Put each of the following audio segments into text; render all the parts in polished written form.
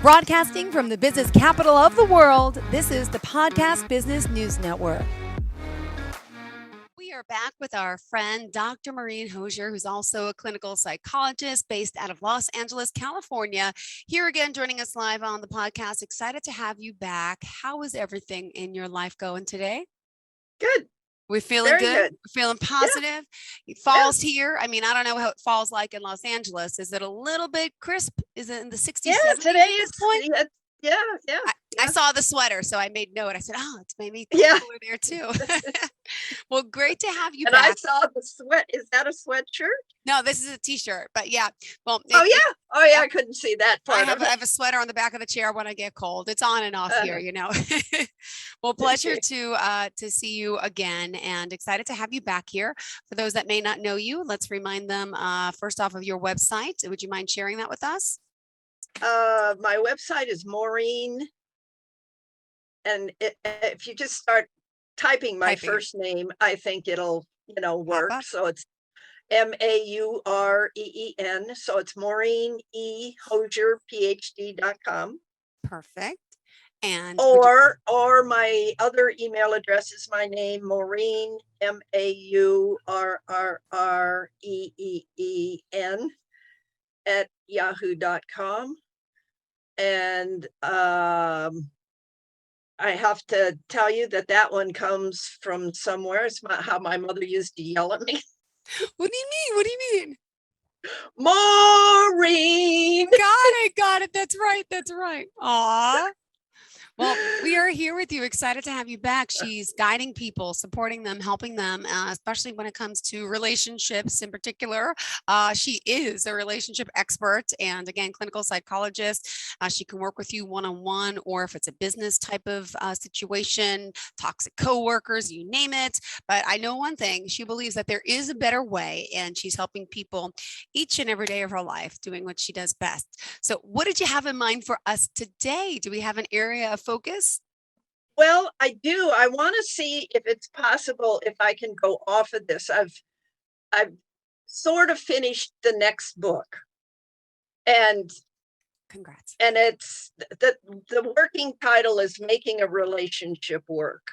Broadcasting from the business capital of the world, this is the Podcast Business News Network. We are back with our friend, Dr. Maureen Hosier, who's also a clinical psychologist based out of Los Angeles, California. Here again, joining us live on the podcast. Excited to have you back. How is everything in your life going today? Good. We're feeling Very good. good. We're feeling positive. Fall's here. I mean, I don't know how it fall's like in Los Angeles. Is it a little bit crisp? Is it in the 60s, Yeah, 70s today at this point? yeah. I saw the sweater, so I made note. I said, "Oh, it's maybe Yeah. cooler there too." Well, great to have you And I back. saw the sweat. Is that a sweatshirt? No, this is a T-shirt, but yeah. Well, Oh yeah, I couldn't see that I part of have it. a sweater on the back of the chair when I get cold. It's on and off here, you know. Well, pleasure to see you again, and excited to have you back here. For those that may not know you, let's remind them first off of your website. Would you mind sharing that with us? My website is Maureen, and if you just start typing my first name, I think it'll work. So it's Maureen. So it's Maureen E. Hosier, PhD.com. Perfect. And or my other email address is my name, Maureen, Maurreen at yahoo.com. And I have to tell you that one comes from somewhere. It's how my mother used to yell at me. What do you mean? What do you mean? Maureen. Got it. That's right. Aw. Well, we are here with you. Excited to have you back. She's guiding people, supporting them, helping them, especially when it comes to relationships in particular. She is a relationship expert and, again, clinical psychologist. She can work with you one-on-one, or if it's a business type of situation, toxic coworkers, you name it. But I know one thing, she believes that there is a better way, and she's helping people each and every day of her life doing what she does best. So what did you have in mind for us today? Do we have an area of focus? Well, I do. I want to see if it's possible if I can go off of this. I've sort of finished the next book. And congrats. And it's the working title is Making a Relationship Work.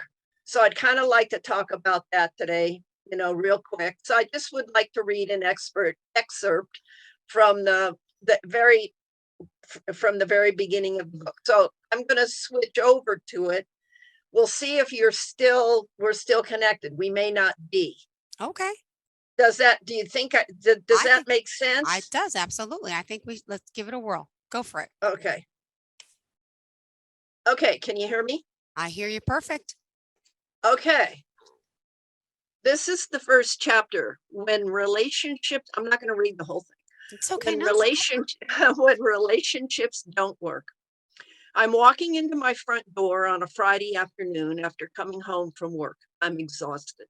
So I'd kind of like to talk about that today, real quick. So I just would like to read an excerpt from the very beginning of the book. So I'm going to switch over to it. We'll see if we're still connected. We may not be. Okay. Do you think, does that make sense? It does. Absolutely. I think let's give it a whirl. Go for it. Okay. Can you hear me? I hear you perfect. Okay. This is the first chapter. When relationships, I'm not going to read the whole thing. It's okay. When relationships don't work. I'm walking into my front door on a Friday afternoon after coming home from work. I'm exhausted.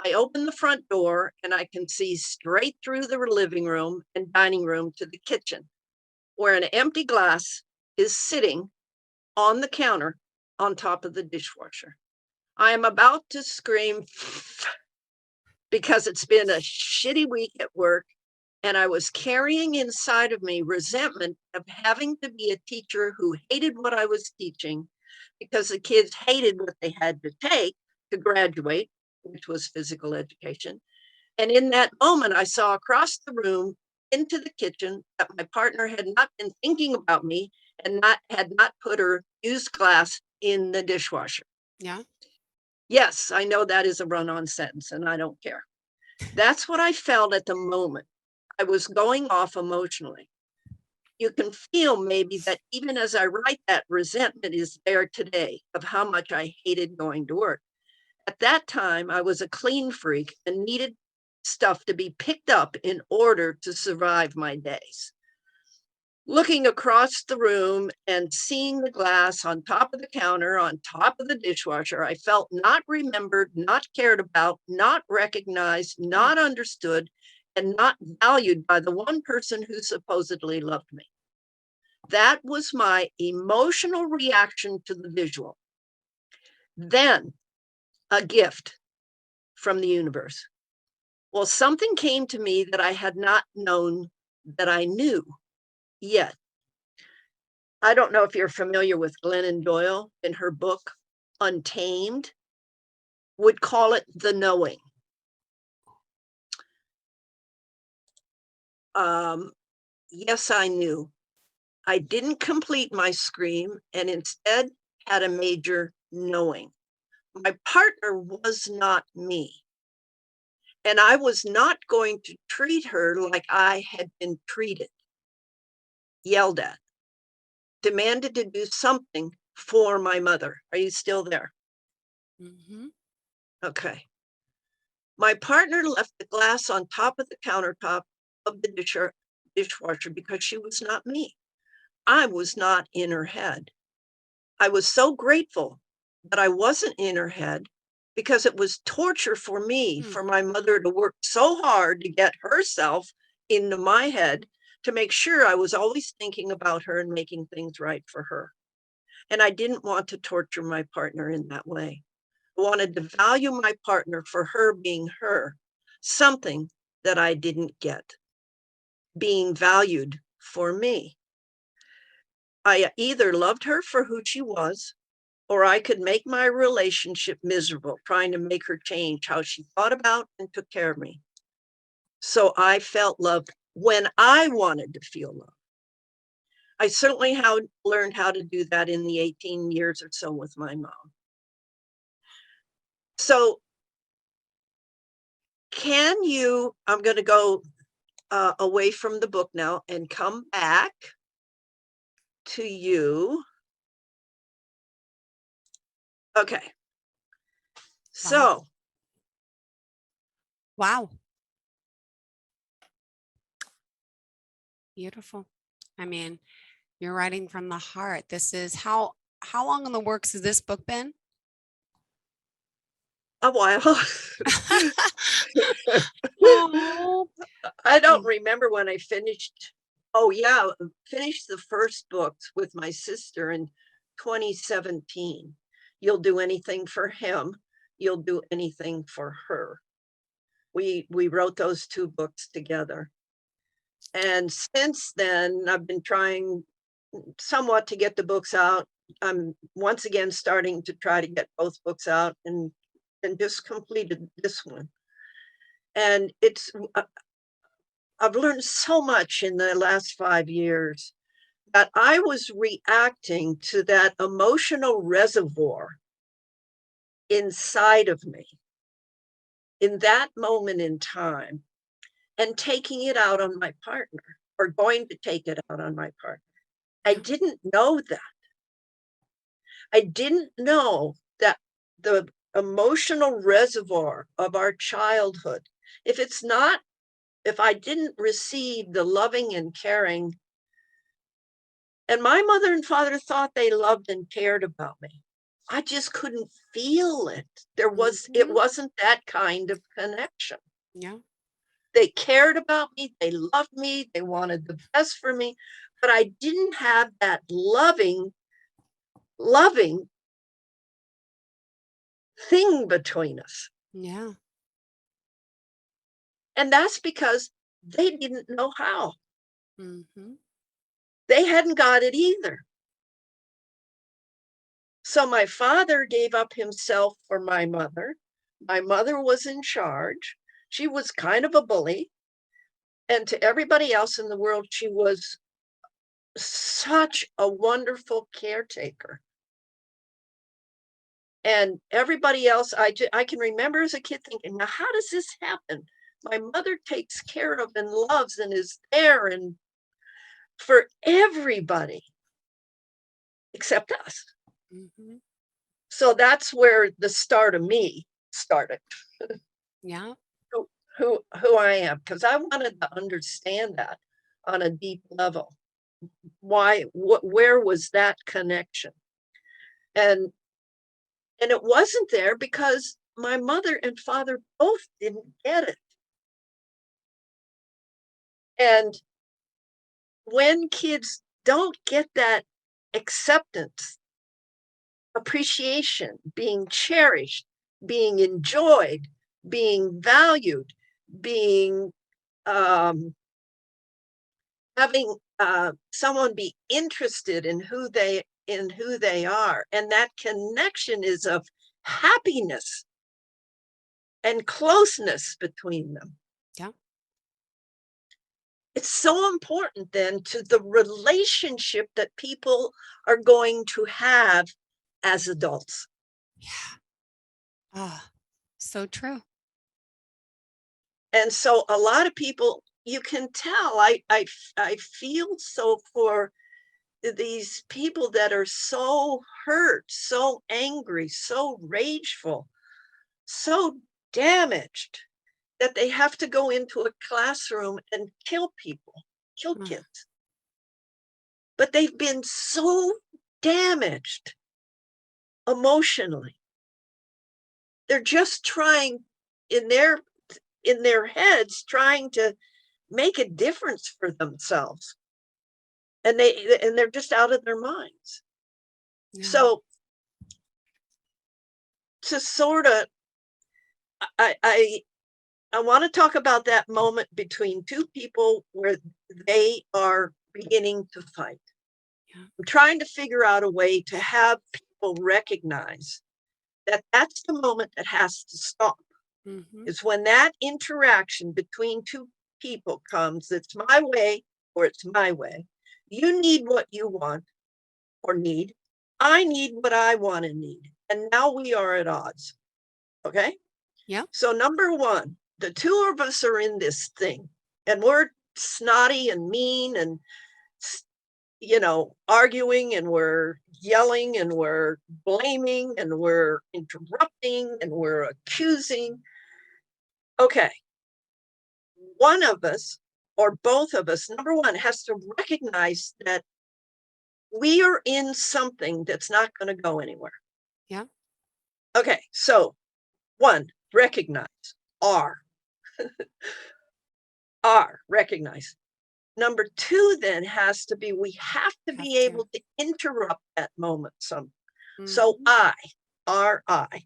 I open the front door and I can see straight through the living room and dining room to the kitchen, where an empty glass is sitting on the counter on top of the dishwasher. I am about to scream because it's been a shitty week at work, and I was carrying inside of me resentment of having to be a teacher who hated what I was teaching because the kids hated what they had to take to graduate, which was physical education. And in that moment, I saw across the room into the kitchen that my partner had not been thinking about me and had not put her used glass in the dishwasher. Yeah. Yes, I know that is a run-on sentence, and I don't care. That's what I felt at the moment. I was going off emotionally. You can feel maybe that even as I write, that resentment is there today of how much I hated going to work. At that time, I was a clean freak and needed stuff to be picked up in order to survive my days. Looking across the room and seeing the glass on top of the counter, on top of the dishwasher, I felt not remembered, not cared about, not recognized, not understood, and not valued by the one person who supposedly loved me. That was my emotional reaction to the visual. Then a gift from the universe. Well, something came to me that I had not known that I knew yet. I don't know if you're familiar with Glennon Doyle in her book, Untamed, would call it the knowing. Yes, I knew. I didn't complete my scream and instead had a major knowing. My partner was not me. And I was not going to treat her like I had been treated, yelled at, demanded to do something for my mother. Are you still there? Mm-hmm. Okay. My partner left the glass on top of the countertop of the dishwasher because she was not me. I was not in her head. I was so grateful that I wasn't in her head because it was torture for me, for my mother to work so hard to get herself into my head to make sure I was always thinking about her and making things right for her. And I didn't want to torture my partner in that way. I wanted to value my partner for her being her, something that I didn't get, being valued for me. I either loved her for who she was, or I could make my relationship miserable, trying to make her change how she thought about and took care of me. So I felt loved when I wanted to feel loved. I certainly learned how to do that in the 18 years or so with my mom. So I'm going to go away from the book now and come back to you. Okay. So. Wow. Beautiful. I mean, you're writing from the heart. This is how long in the works has this book been? A while. Oh. I don't remember when I finished. Oh yeah, finished the first books with my sister in 2017. You'll do anything for him. You'll do anything for her. We wrote those two books together. And since then, I've been trying somewhat to get the books out. I'm once again starting to try to get both books out and just completed this one. And I've learned so much in the last 5 years that I was reacting to that emotional reservoir inside of me in that moment in time and taking it out on my partner or going to take it out on my partner. I didn't know that. I didn't know that the emotional reservoir of our childhood, if I didn't receive the loving and caring, and my mother and father thought they loved and cared about me, I just couldn't feel it. It wasn't that kind of connection. Yeah. They cared about me, they loved me, they wanted the best for me, but I didn't have that loving thing between us. Yeah. And that's because they didn't know how. Mm-hmm. They hadn't got it either. So my father gave up himself for my mother. My mother was in charge. She was kind of a bully. And to everybody else in the world, she was such a wonderful caretaker. And everybody else, I can remember as a kid thinking, now, how does this happen? My mother takes care of and loves and is there and for everybody except us. Mm-hmm. So that's where the start of me started. Yeah. Who I am, because I wanted to understand that on a deep level. Where was that connection? And it wasn't there because my mother and father both didn't get it. And when kids don't get that acceptance, appreciation, being cherished, being enjoyed, being valued, being having someone be interested in who they are, and that connection is of happiness and closeness between them. Yeah. It's so important then to the relationship that people are going to have as adults. Yeah. Ah, so true. And so a lot of people, you can tell, I feel so for these people that are so hurt, so angry, so rageful, so damaged that they have to go into a classroom and kill people, kill Mm, kids. But they've been so damaged emotionally. They're just trying in their heads, trying to make a difference for themselves. And they're just out of their minds. yeah. So to sort of, I want to talk about that moment between two people where they are beginning to fight. Yeah. I'm trying to figure out a way to have people recognize that that's the moment that has to stop. Mm-hmm. Is when that interaction between two people comes, it's my way or it's my way. You need what you want or need. I need what I want and need. And now we are at odds. Okay. Yeah. So, number one, the two of us are in this thing and we're snotty and mean and, arguing, and we're yelling and we're blaming and we're interrupting and we're accusing. Okay. One of us or both of us, number one, has to recognize that we are in something that's not going to go anywhere. Yeah. Okay. So, one, recognize. R. Recognize. Number two then has to be, we have to Have be to. able to interrupt that moment some. So Mm-hmm. I,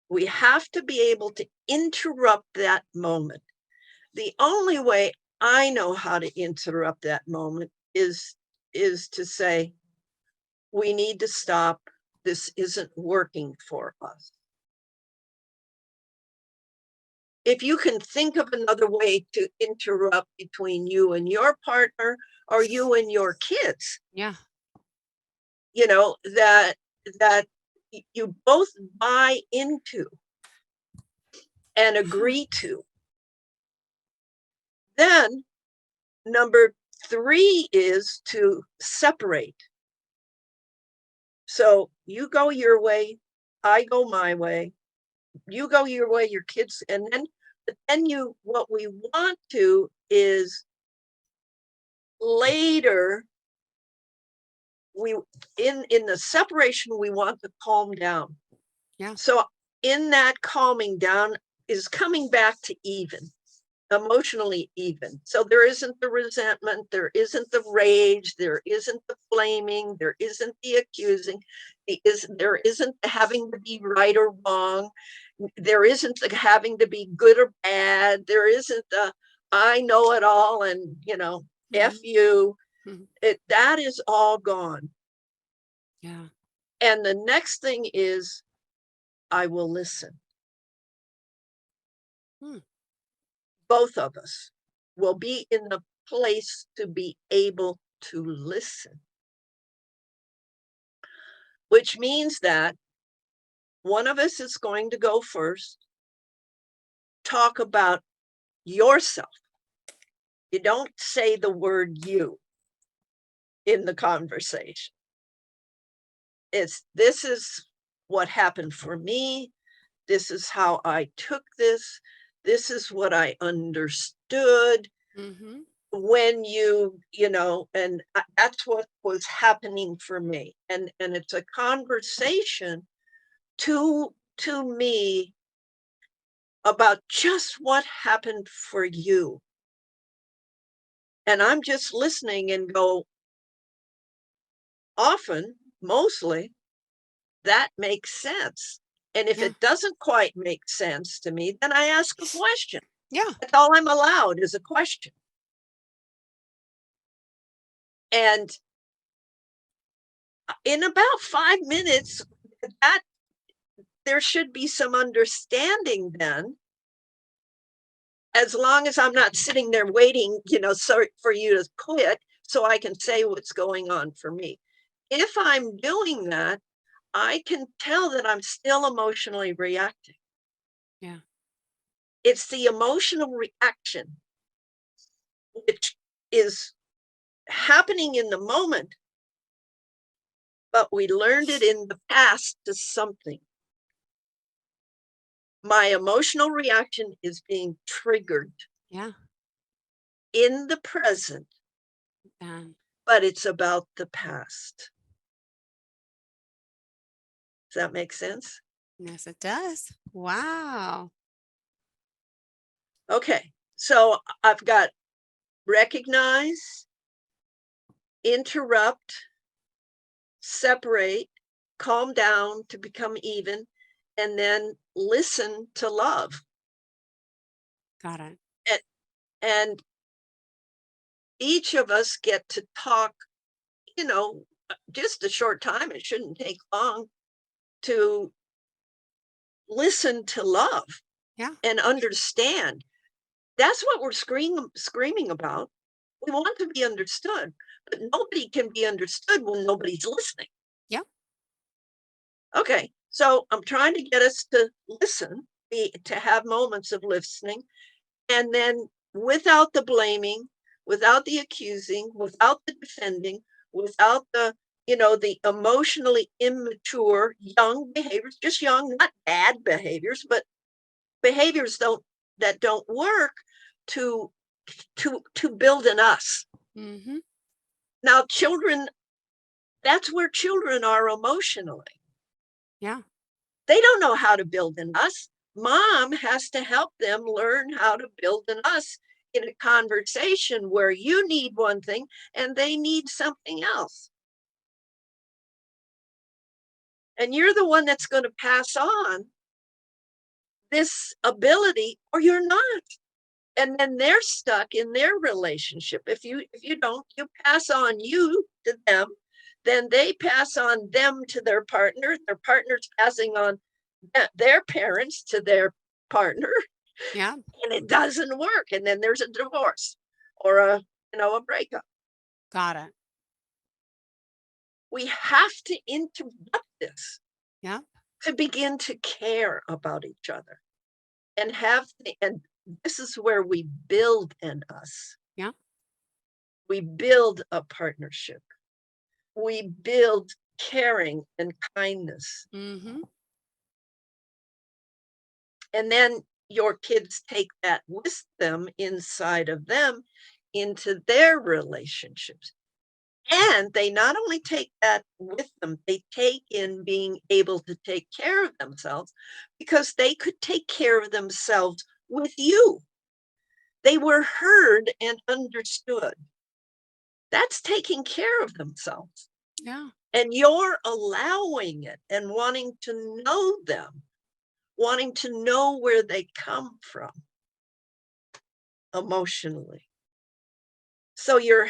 we have to be able to interrupt that moment. The only way I know how to interrupt that moment is to say, we need to stop. This isn't working for us. If you can think of another way to interrupt between you and your partner or you and your kids, Yeah. that you both buy into and agree to, then number three is to separate. So you go your way, I go my way, you go your way, your kids, and then what we want to is later, we in the separation, we want to calm down. Yeah. So in that calming down is coming back to even, emotionally even. So there isn't the resentment, there isn't the rage, there isn't the blaming, there isn't the accusing, there isn't the having to be right or wrong, there isn't the having to be good or bad, there isn't the I know it all and F Mm-hmm. you. Mm-hmm. That is all gone. Yeah. And the next thing is, I will listen. Mm. Both of us will be in the place to be able to listen, which means that one of us is going to go first, talk about yourself. You don't say the word you in the conversation. This is what happened for me. This is how I took this. This is what I understood Mm-hmm. when and that's what was happening for me. And it's a conversation to me about just what happened for you. And I'm just listening and go, often, mostly, that makes sense. And if Yeah. it doesn't quite make sense to me, then I ask a question. Yeah. That's all I'm allowed, is a question. And in about 5 minutes, that there should be some understanding then, as long as I'm not sitting there waiting, sorry for you to quit so I can say what's going on for me. If I'm doing that, I can tell that I'm still emotionally reacting. Yeah. It's the emotional reaction which is happening in the moment, but we learned it in the past to something. My emotional reaction is being triggered Yeah. in the present, but it's about the past. Does that make sense? Yes, it does. Wow. Okay, so I've got recognize, interrupt, separate, calm down to become even, and then listen to love. Got it. And each of us get to talk, just a short time. It shouldn't take long to listen to love Yeah. and understand. That's what we're screaming about. We want to be understood, but nobody can be understood when nobody's listening. Yeah. Okay, so I'm trying to get us to listen, to have moments of listening, and then without the blaming, without the accusing, without the defending, without the emotionally immature young behaviors, just young, not bad behaviors, but behaviors that don't work to build in us. Mm-hmm. Now, children, that's where children are emotionally. Yeah. They don't know how to build in us. Mom has to help them learn how to build in us in a conversation where you need one thing and they need something else. And you're the one that's going to pass on this ability, or you're not. And then they're stuck in their relationship. If you don't, you pass on you to them, then they pass on them to their partner's passing on their parents to their partner, Yeah. and it doesn't work. And then there's a divorce or a breakup. Got it. We have to interrupt this Yeah. to begin to care about each other and this is where we build in us. Yeah. We build a partnership. We build caring and kindness. Mm-hmm. And then your kids take that with them inside of them into their relationships. And they not only take that with them, they take in being able to take care of themselves because they could take care of themselves with you. They were heard and understood. That's taking care of themselves. Yeah. And you're allowing it and wanting to know them, wanting to know where they come from emotionally. So you're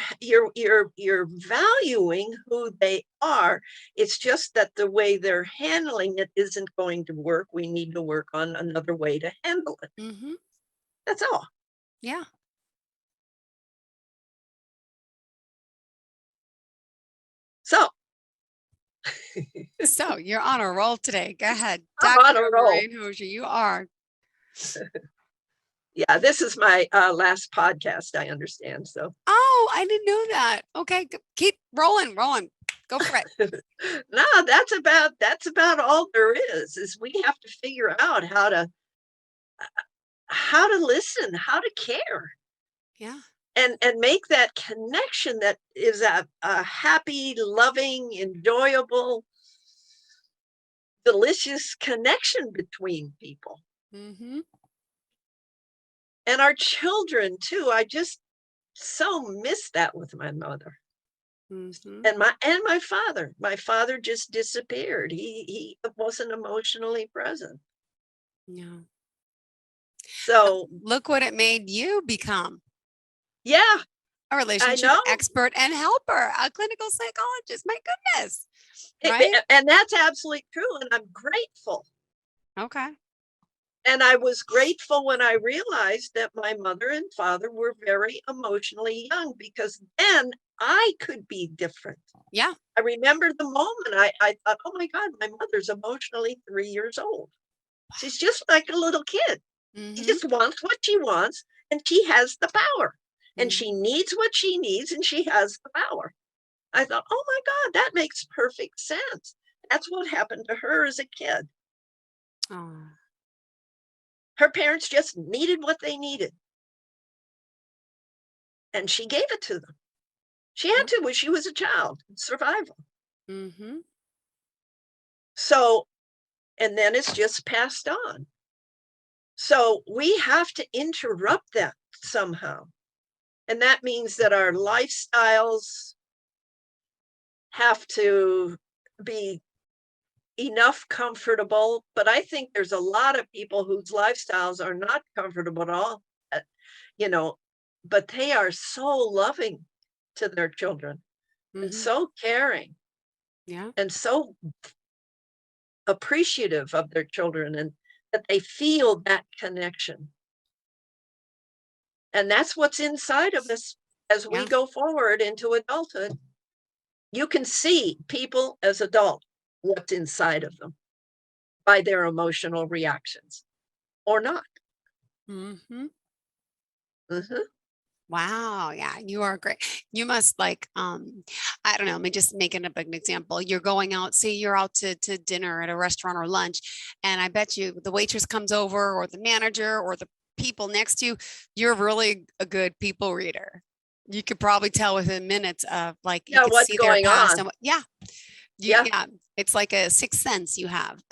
valuing who they are. It's just that the way they're handling it isn't going to work. We need to work on another way to handle it. Mm-hmm. That's all. Yeah. So So you're on a roll today. Go ahead. I'm on a Dr. roll. Maureen Hosier, you are. Yeah, this is my last podcast, I understand. So Oh, I didn't know that. Okay. Keep rolling. Go for it. no, that's about all there is we have to figure out how to listen, how to care, Yeah. and make that connection that is a happy, loving, enjoyable, delicious connection between people Mm-hmm. and our children too. I just so miss that with my mother Mm-hmm. and my father. My father just disappeared. He wasn't emotionally present. Yeah. So Look what it made you become. yeah, A I relationship know. expert and helper, a clinical psychologist. My goodness. Right? And that's absolutely true. And I'm grateful. Okay. And I was grateful when I realized that my mother and father were very emotionally young, because then I could be different. Yeah. I remember the moment I thought, oh my God, my mother's emotionally 3 years old. She's just like a little kid. She Mm-hmm. just wants what she wants, and she has the power. And Mm-hmm. she needs what she needs, and she has the power. I thought, oh my God, that makes perfect sense. That's what happened to her as a kid. Oh, Her parents just needed what they needed, and she gave it to them. She had yeah. to when she was a child, survival. Mm-hmm. So, and then it's just passed on. So we have to interrupt that somehow. And that means that our lifestyles have to be enough comfortable. But I think there's a lot of people whose lifestyles are not comfortable at all, uh, you know, but they are so loving to their children and Mm-hmm. so caring Yeah. and so appreciative of their children, and that they feel that connection. And that's what's inside of us as we Yeah. go forward into adulthood. You can see people as adults, what's inside of them by their emotional reactions or not. Mm-hmm. Mhm. Wow. Yeah. You are great. You must like, I don't know, let me just making up an example. You're going out, say you're out to dinner at a restaurant or lunch, and I bet you the waitress comes over or the manager or the people next to you, you're really a good people reader. You could probably tell within minutes of like you Yeah, could what's see their going past on? and what, yeah, you, Yeah. yeah, it's like a sixth sense you have.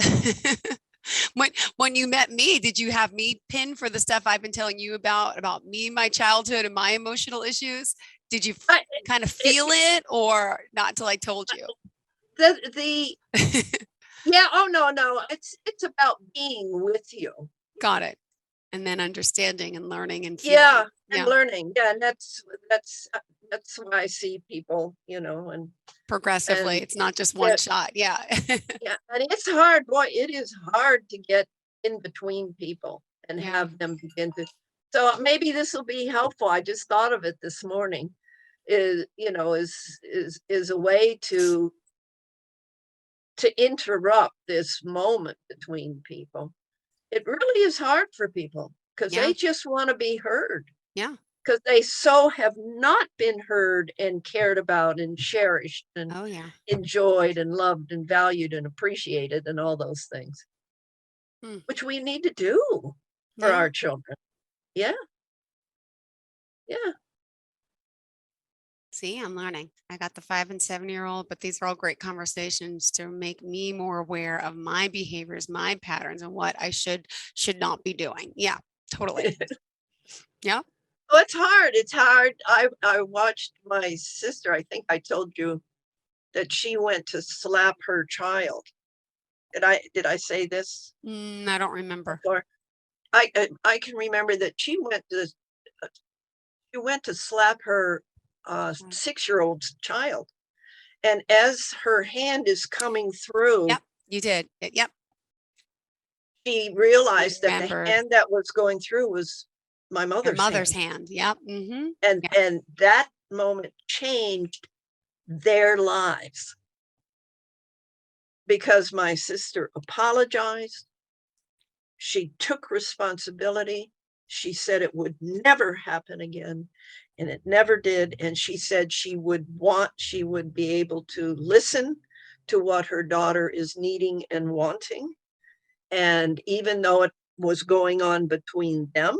When you met me, did you have me pinned for the stuff I've been telling you about me, my childhood, and my emotional issues? Did you I, kind of it, feel it or not until I told you? the yeah, oh no, no, it's about being with you. Got it. And then understanding and learning and Yeah, feeling. and Yeah. learning. Yeah, and that's why I see people, Progressively. and It's not just one that shot. Yeah. yeah, and it's hard, boy, it is hard to get in between people and Yeah. have them begin to. So maybe this will be helpful. I just thought of it this morning. Is a way to interrupt this moment between people. It really is hard for people because Yeah. they just want to be heard, Yeah. because they so have not been heard and cared about and cherished and Oh, yeah. enjoyed and loved and valued and appreciated and all those things, Hmm. which we need to do for Yeah. our children. Yeah, yeah. See, I'm learning. I got the 5 and 7-year-old, but these are all great conversations to make me more aware of my behaviors, my patterns, and what I should not be doing. Yeah, totally. Yeah. Oh, it's hard. It's hard. I watched my sister. I think I told you that she went to slap her child. Did I say this I don't remember. before? I can remember that she went to slap her Mm. 6-year-old child, and as her hand is coming through, Yep, you did. Yep, she you realized that the remembered hand that was going through was my your mother's mother's hand, hand. Yep. Mm-hmm. and Yeah. and that moment changed their lives, because my sister apologized. She took responsibility. She said it would never happen again, and it never did. And she said she would be able to listen to what her daughter is needing and wanting. And even though it was going on between them,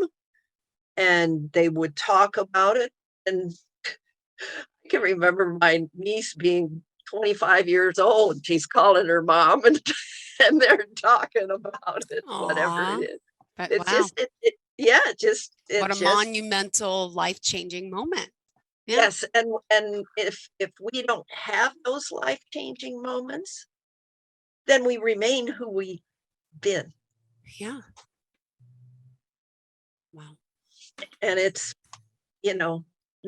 and they would talk about it. And I can remember my niece being 25 years old. She's calling her mom, and they're talking about it, whatever it Aw. is. But It's wow, just, yeah, what a monumental, life-changing moment. Yeah. yes. And if we don't have those life-changing moments, then we remain who we've been. Yeah. Wow. And it's, you know,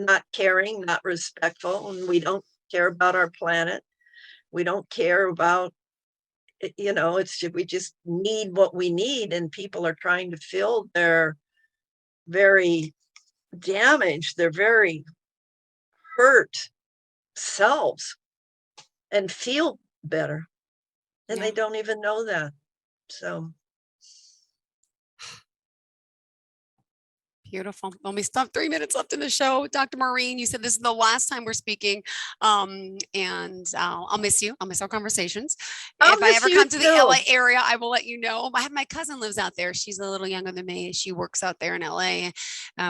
not caring, not respectful, and we don't care about our planet. We don't care about, we just need what we need, and people are trying to fill their very damaged, their very hurt selves and feel better. And they don't even know that. So beautiful. Well, we still have 3 minutes left in the show. Dr. Maureen, you said this is the last time we're speaking. And I'll miss you. I'll miss our conversations. If I ever come to the LA area, I will let you know. My cousin lives out there. She's a little younger than me. She works out there in LA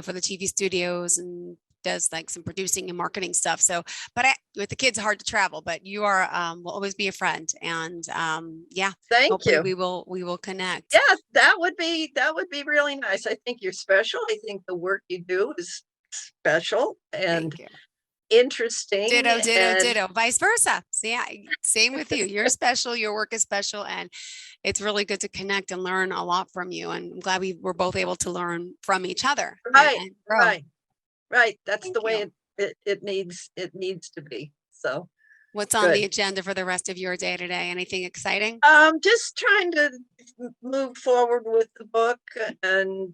for the TV studios and does like some producing and marketing stuff. So, but with the kids, hard to travel, but you are, will always be a friend. And thank you. We will connect. Yeah, that would be really nice. I think you're special. I think the work you do is special and interesting. Ditto, vice versa. So yeah, same with you. You're special. Your work is special. And it's really good to connect and learn a lot from you. And I'm glad we were both able to learn from each other. Right. That's the way it needs to be. So what's on the agenda for the rest of your day today? Anything exciting? Just trying to move forward with the book and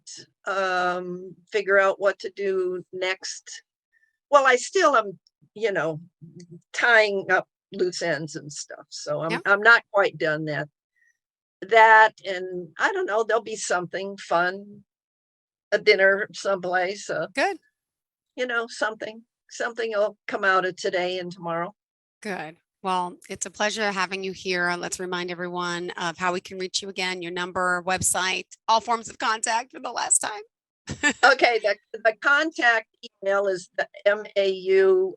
figure out what to do next. Well, I still am, tying up loose ends and stuff. So I'm not quite done that. And I don't know, there'll be something fun, a dinner someplace. Good. Something will come out of today and tomorrow. Good. Well, it's a pleasure having you here. Let's remind everyone of how we can reach you again, your number, website, all forms of contact for the last time. Okay. The contact email is the MAURREEEN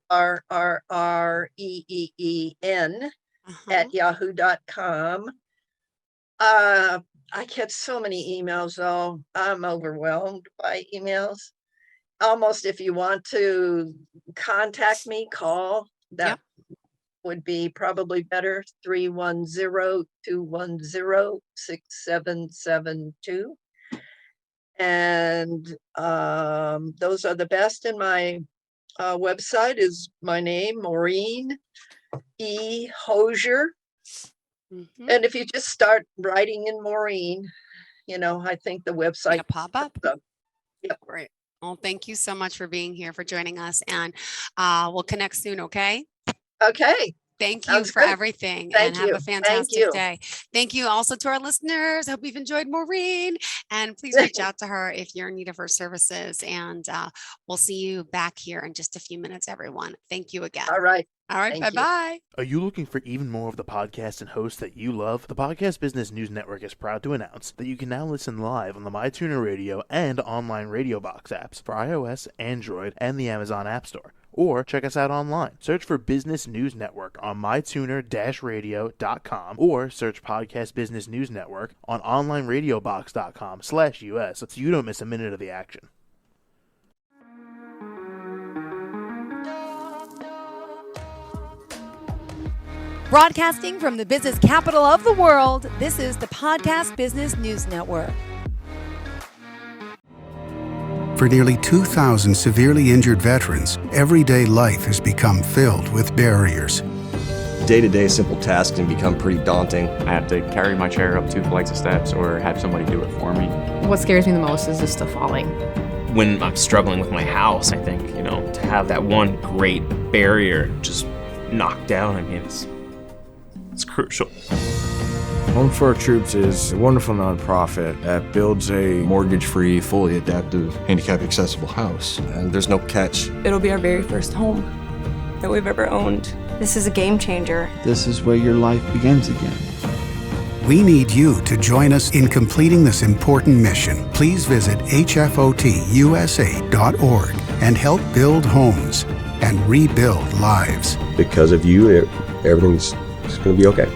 at yahoo.com. I get so many emails, though. I'm overwhelmed by emails. Almost, if you want to contact me, call. That would be probably better. 310-210-6772. And those are the best. And my website is my name, Maureen E. Hosier. And if you just start writing in Maureen, I think the website will pop up. Yep. Great. Well, thank you so much for being here, for joining us, and we'll connect soon. Okay. Okay. Thank you for everything. Thank you. Have a fantastic day. Thank you also to our listeners. I hope you've enjoyed Maureen, and please reach out to her if you're in need of her services, and we'll see you back here in just a few minutes, everyone. Thank you again. All right. Bye-bye. Are you looking for even more of the podcasts and hosts that you love? The Podcast Business News Network is proud to announce that you can now listen live on the MyTuner Radio and online Radio Box apps for iOS, Android, and the Amazon App Store. Or check us out online. Search for Business News Network on mytuner-radio.com or search Podcast Business News Network on onlineradiobox.com/US so you don't miss a minute of the action. Broadcasting from the business capital of the world, this is the Podcast Business News Network. For nearly 2,000 severely injured veterans, everyday life has become filled with barriers. Day-to-day simple tasks can become pretty daunting. I have to carry my chair up 2 flights of steps or have somebody do it for me. What scares me the most is just the falling. When I'm struggling with my house, I think, to have that one great barrier just knocked down, it's crucial. Home for Our Troops is a wonderful nonprofit that builds a mortgage-free, fully adaptive, handicap-accessible house. And there's no catch. It'll be our very first home that we've ever owned. This is a game changer. This is where your life begins again. We need you to join us in completing this important mission. Please visit hfotusa.org and help build homes and rebuild lives. Because of you, everything's going to be okay.